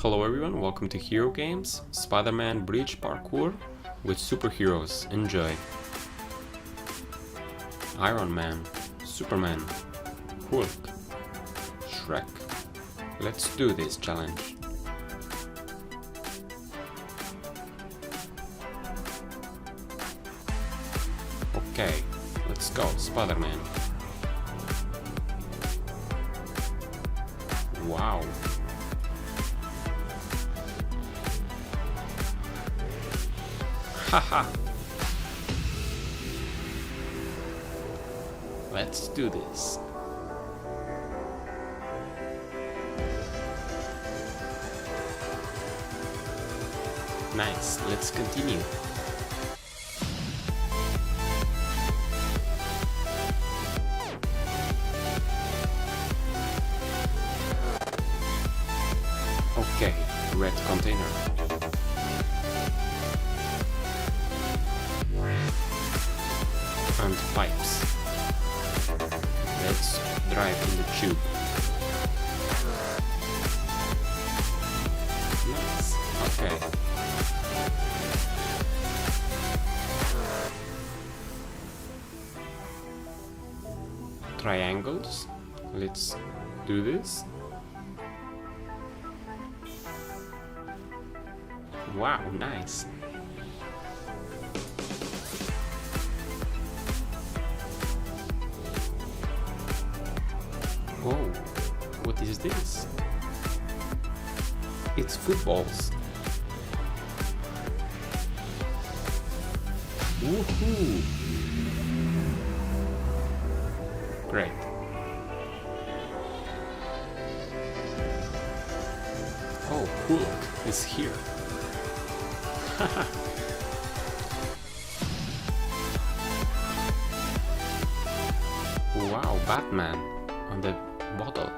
Hello everyone, welcome to Hero Games, Spider-Man Bridge Parkour with superheroes. Enjoy! Iron Man, Superman, Hulk, Shrek. Let's do this challenge. Okay, let's go, Spider-Man. Wow. Haha. Let's do this. Nice, let's continue. Okay, red container. And pipes. Let's drive in the tube. Nice. Okay. Triangles. Let's do this. Wow, nice. Whoa, what is this? It's footballs. Woohoo! Great. Oh, Hulk is here. Wow, Batman on the bottle.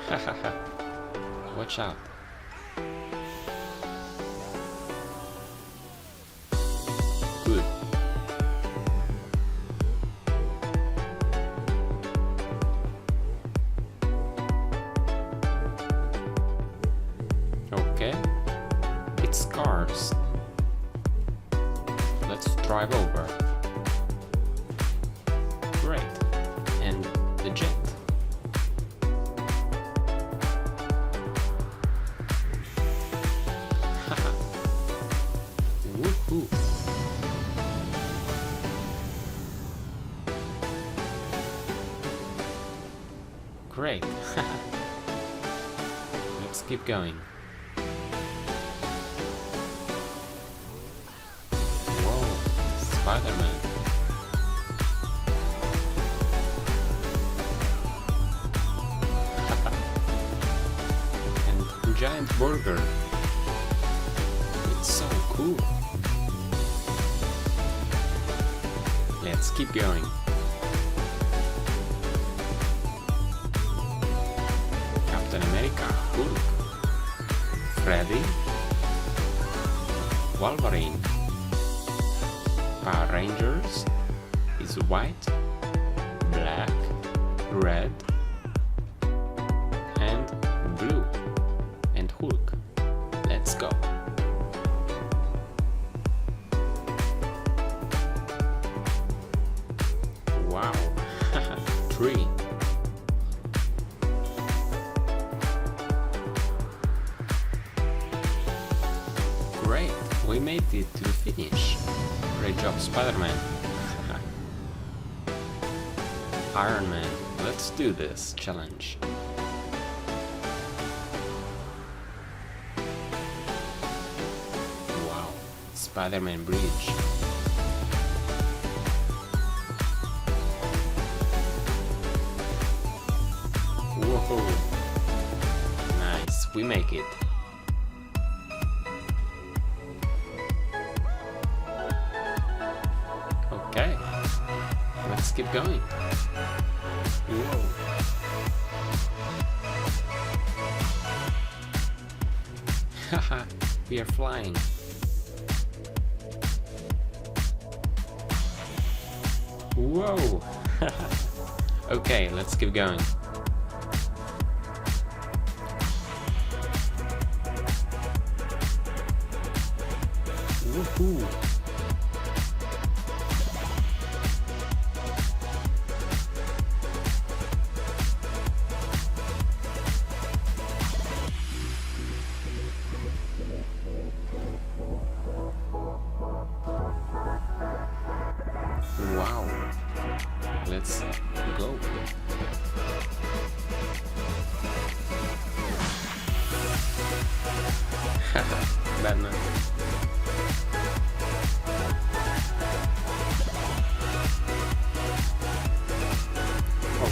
Hahaha. Watch out. Good. Okay. It's cars. Let's drive over. Great. And the jet. Haha. Woohoo. Great. Let's keep going. Spider-Man. And giant burger. It's so cool. Let's keep going. Captain America, Hulk, Freddy, Wolverine. Power Rangers is white, black, red, and blue. And Hulk. Let's go. Wow. Tree. Great. We made it to the finish. Great job, Spider-Man. Iron Man, let's do this challenge. Wow, Spider-Man Bridge. Whoa, nice, we make it. Okay, let's keep going. Whoa. Haha, we are flying. Whoa! Okay, let's keep going. Woohoo! Wow, let's go. Batman.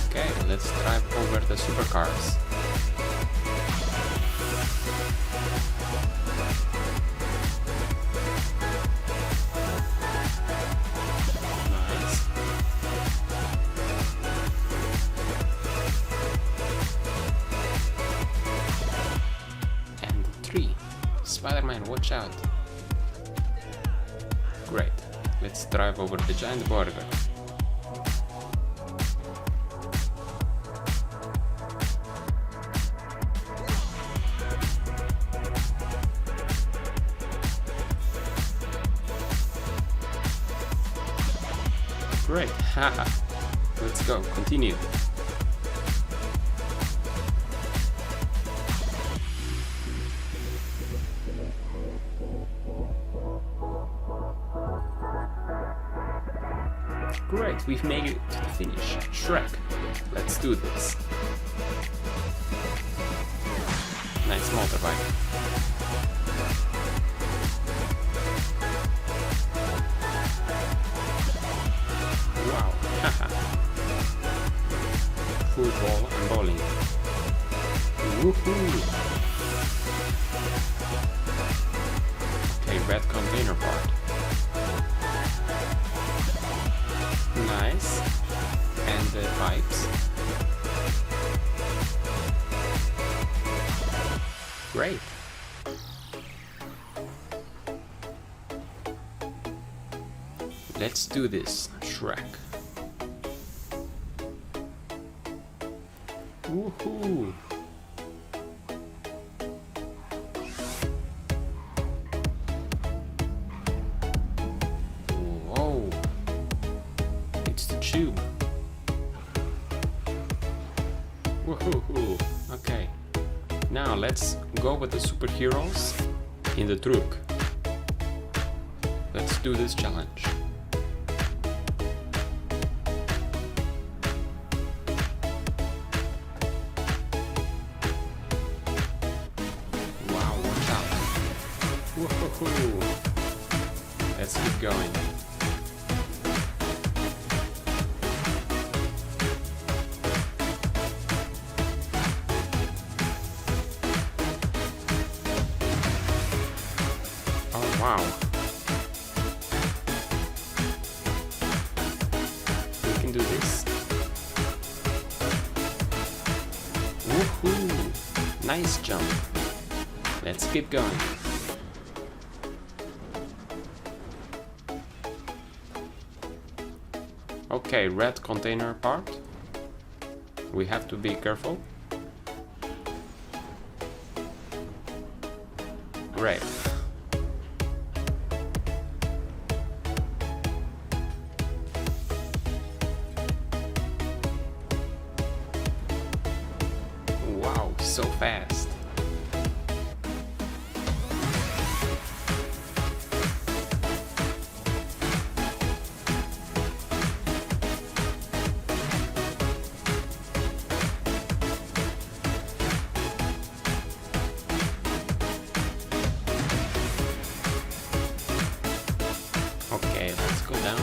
Okay, let's drive over the supercars. Nice. And 3. Spider-Man, watch out. Great. Let's drive over the giant burger. Great, haha. Let's go, continue. Great, we've made it to the finish. Shrek, let's do this. Nice motorbike. Wow, haha. Football and bowling. Woohoo! Okay, red container part. Nice. And the pipes. Great. Let's do this, Shrek. Woohoo! Whoa! It's the tube. Woohoo! Okay. Now let's go with the superheroes in the truck. Let's do this challenge. Wow, watch out. Woohoo! Let's keep going. Oh, wow. We can do this. Woohoo! Nice jump. Let's keep going. Okay, red container part. We have to be careful. Great. Wow, so fast. Okay, let's go down.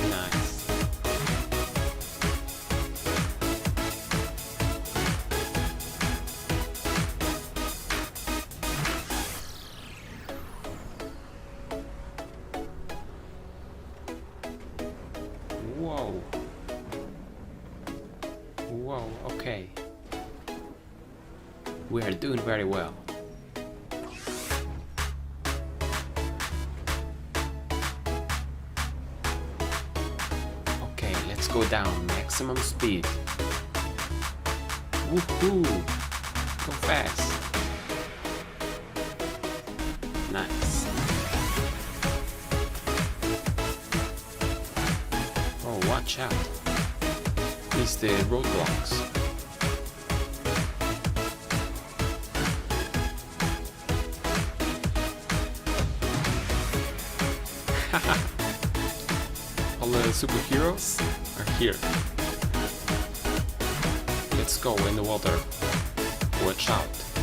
Nice. Whoa. Whoa, okay. We are doing very well. Okay, let's go down maximum speed. Woohoo! Go fast. Nice. Oh, watch out. These the roadblocks. All the superheroes are here. Let's go in the water. Watch out.